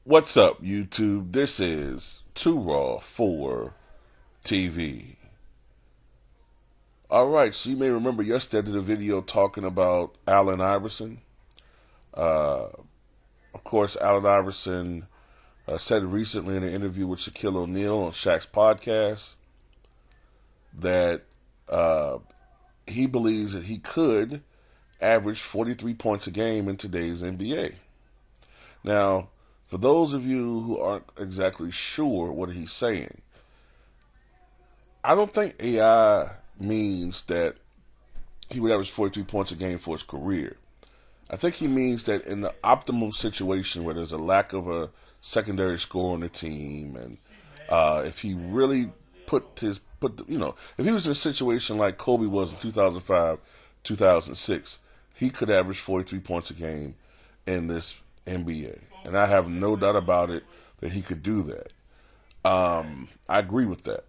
What's up, YouTube? This is Too Raw for TV. Alright, so you may remember yesterday I did a video talking about Allen Iverson. Of course, Allen Iverson said recently in an interview with Shaquille O'Neal on Shaq's podcast that he believes that he could average 43 points a game in today's NBA. Now, for those of you who aren't exactly sure what he's saying, I don't think AI means that he would average 43 points a game for his career. I think he means that in the optimum situation where there's a lack of a secondary score on the team, and if he really if he was in a situation like Kobe was in 2005, 2006, he could average 43 points a game in this NBA. And I have no doubt about it that he could do that. I agree with that.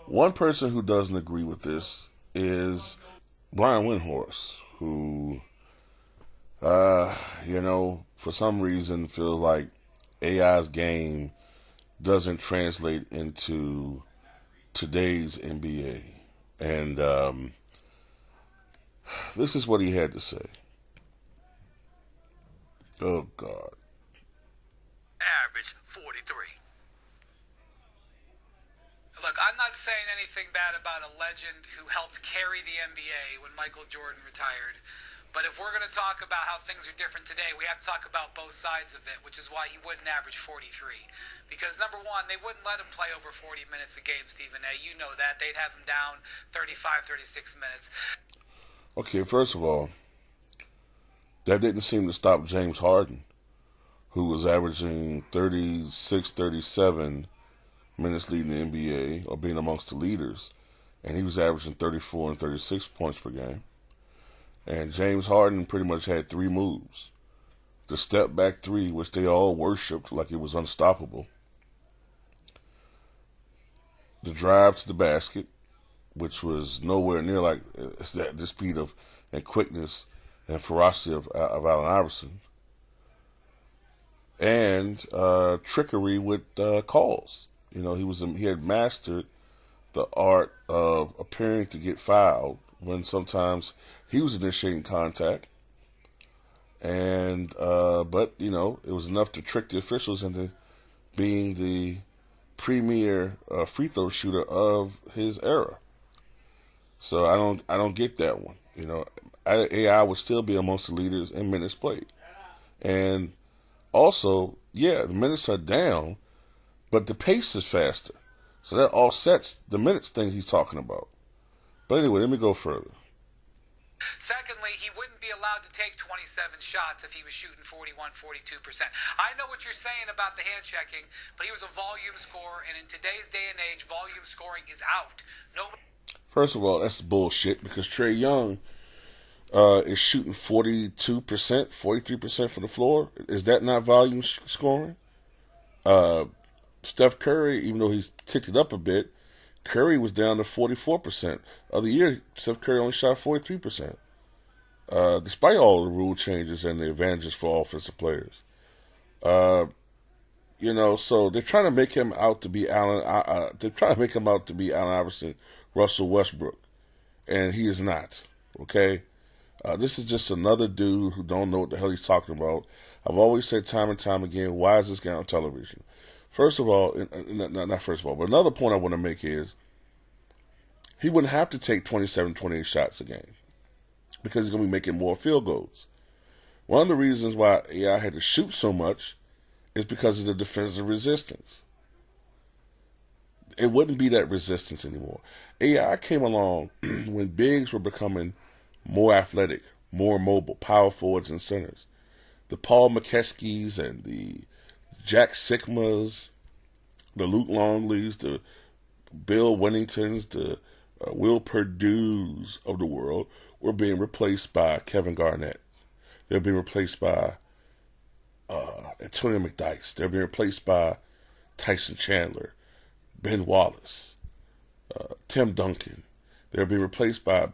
One person who doesn't agree with this is Brian Windhorst, who, for some reason feels like AI's game doesn't translate into today's NBA. And this is what he had to say. Oh, God. Average 43. Look, I'm not saying anything bad about a legend who helped carry the NBA when Michael Jordan retired. But if we're going to talk about how things are different today, we have to talk about both sides of it, which is why he wouldn't average 43. Because, number one, they wouldn't let him play over 40 minutes a game, Stephen A. You know that. They'd have him down 35, 36 minutes. Okay, first of all, that didn't seem to stop James Harden, who was averaging 36, 37 minutes leading the NBA, or being amongst the leaders. And he was averaging 34 and 36 points per game. And James Harden pretty much had three moves. The step back three, which they all worshipped like it was unstoppable. The drive to the basket, which was nowhere near like the speed of and quickness and ferocity of Allen Iverson. And trickery with calls. You know, he had mastered the art of appearing to get fouled when sometimes he was initiating contact, and but it was enough to trick the officials into being the premier free throw shooter of his era. So I don't get that one. AI would still be amongst the leaders in minutes played, and also, yeah, the minutes are down, but the pace is faster. So that offsets the minutes thing he's talking about. But anyway, let me go further. Secondly, he wouldn't be allowed to take 27 shots if he was shooting 41, 42%. I know what you're saying about the hand checking, but he was a volume scorer, and in today's day and age, volume scoring is out. First of all, that's bullshit, because Trae Young is shooting 42%, 43% from the floor. Is that not volume scoring? Steph Curry, even though he's ticked it up a bit, Curry was down to 44%. Other year, Steph Curry only shot 43%. Despite all the rule changes and the advantages for offensive players. So they're trying to make him out to be Allen Iverson, Russell Westbrook. And he is not. Okay? This is just another dude who don't know what the hell he's talking about. I've always said time and time again, why is this guy on television? First of all, not first of all, but another point I want to make is he wouldn't have to take 27, 28 shots a game because he's going to be making more field goals. One of the reasons why AI had to shoot so much is because of the defensive resistance. It wouldn't be that resistance anymore. AI came along when bigs were becoming more athletic, more mobile, power forwards and centers. The Paul McKeskys and the Jack Sigmas, the Luke Longleys, the Bill Winningtons, the Will Perdue's of the world were being replaced by Kevin Garnett. They're being replaced by Antonio McDyess. They're being replaced by Tyson Chandler, Ben Wallace, Tim Duncan. They're being replaced by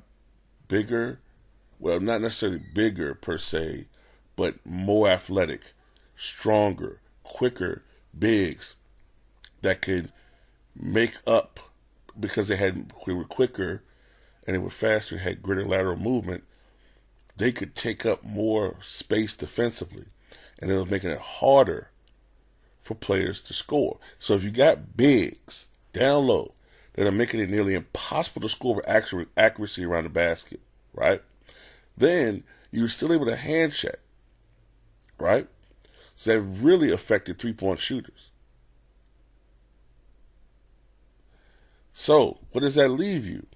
bigger, well, not necessarily bigger per se, but more athletic, stronger, quicker bigs that could make up because they were quicker and they were faster, had greater lateral movement. They could take up more space defensively, and it was making it harder for players to score. So if you got bigs down low that are making it nearly impossible to score with accuracy around the basket, right? Then you're still able to hand check, right? So that really affected three-point shooters. So what does that leave you?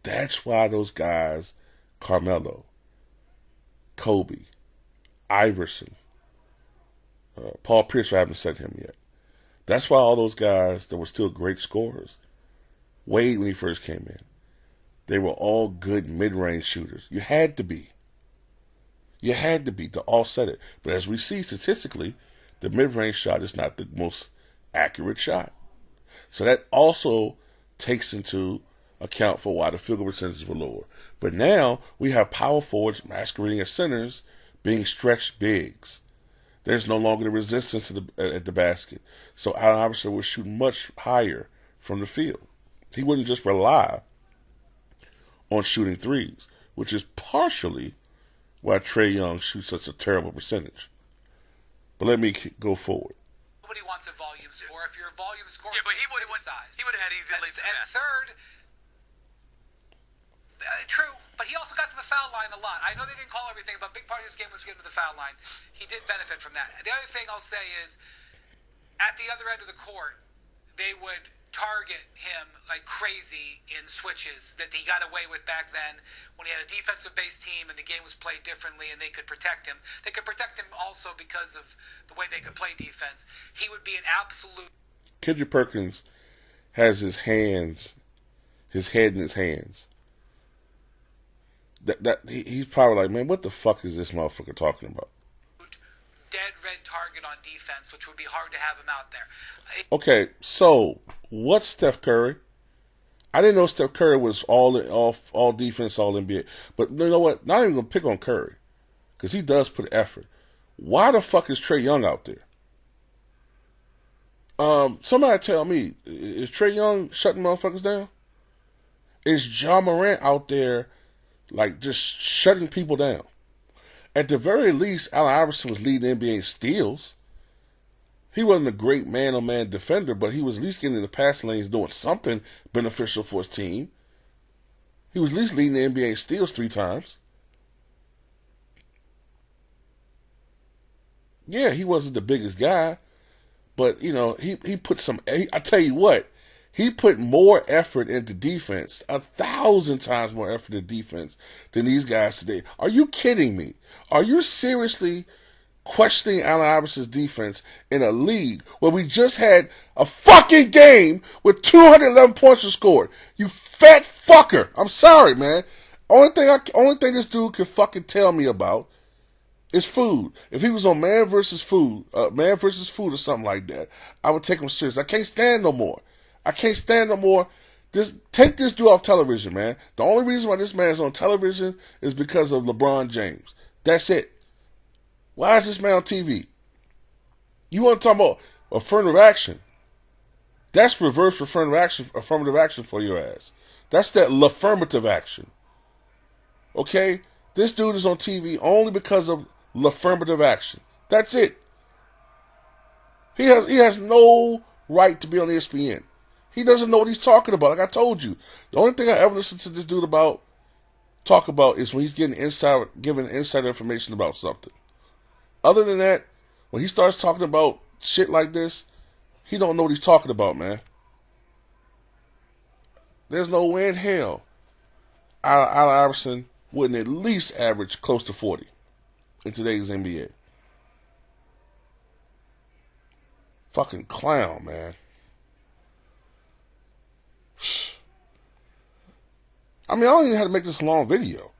That's why those guys, Carmelo, Kobe, Iverson, Paul Pierce, I haven't said him yet. That's why all those guys that were still great scorers, Wade when he first came in, they were all good mid-range shooters. You had to be. You had to be to offset it. But as we see statistically, the mid-range shot is not the most accurate shot. So that also takes into account for why the field goal percentages were lower. But now we have power forwards masquerading as centers being stretched bigs. There's no longer the resistance at the basket. So Allen Iverson was shooting much higher from the field. He wouldn't just rely on shooting threes, which is partially why Trae Young shoots such a terrible percentage. But let me go forward. Nobody wants a volume score. If you're a volume scorer, yeah, but he would have had easily. And third, true, but he also got to the foul line a lot. I know they didn't call everything, but a big part of this game was getting to the foul line. He did benefit from that. The other thing I'll say is, at the other end of the court, they would target him like crazy in switches that he got away with back then when he had a defensive-based team and the game was played differently and they could protect him. They could protect him also because of the way they could play defense. He would be an absolute... Kendrick Perkins has his head in his hands. He's probably like, man, what the fuck is this motherfucker talking about? Dead red target on defense, which would be hard to have him out there. Okay, so what's Steph Curry? I didn't know Steph Curry was all defense, all NBA. But you know what? Not even gonna pick on Curry because he does put effort. Why the fuck is Trae Young out there? Somebody tell me, is Trae Young shutting motherfuckers down? Is Ja Morant out there like just shutting people down? At the very least, Allen Iverson was leading the NBA in steals. He wasn't a great man-on-man defender, but he was at least getting in the passing lanes doing something beneficial for his team. He was at least leading the NBA in steals 3 times. Yeah, he wasn't the biggest guy, but, you know, he put some... I tell you what, he put more effort into defense, 1,000 times more effort into defense than these guys today. Are you kidding me? Are you seriously questioning Allen Iverson's defense in a league where we just had a fucking game with 211 points scored? You fat fucker. I'm sorry, man. Only thing this dude can fucking tell me about is food. If he was on Man versus Food or something like that, I would take him serious. I can't stand no more. Take this dude off television, man. The only reason why this man's on television is because of LeBron James. That's it. Why is this man on TV? You want to talk about affirmative action? That's reverse affirmative action for your ass. That's that affirmative action. Okay? This dude is on TV only because of affirmative action. That's it. He has no right to be on ESPN. He doesn't know what he's talking about. Like I told you, the only thing I ever listened to this dude talk about is when he's giving insider information about something. Other than that, when he starts talking about shit like this, he don't know what he's talking about, man. There's no way in hell Allen Iverson wouldn't at least average close to 40 in today's NBA. Fucking clown, man. I mean, I don't even have to make this a long video.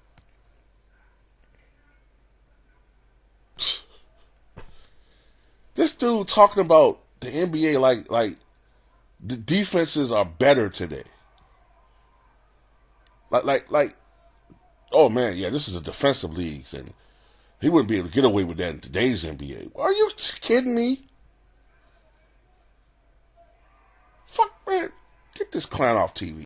This dude talking about the NBA like the defenses are better today. Like, oh man, yeah, this is a defensive league, and he wouldn't be able to get away with that in today's NBA. Are you kidding me? this clown off TV.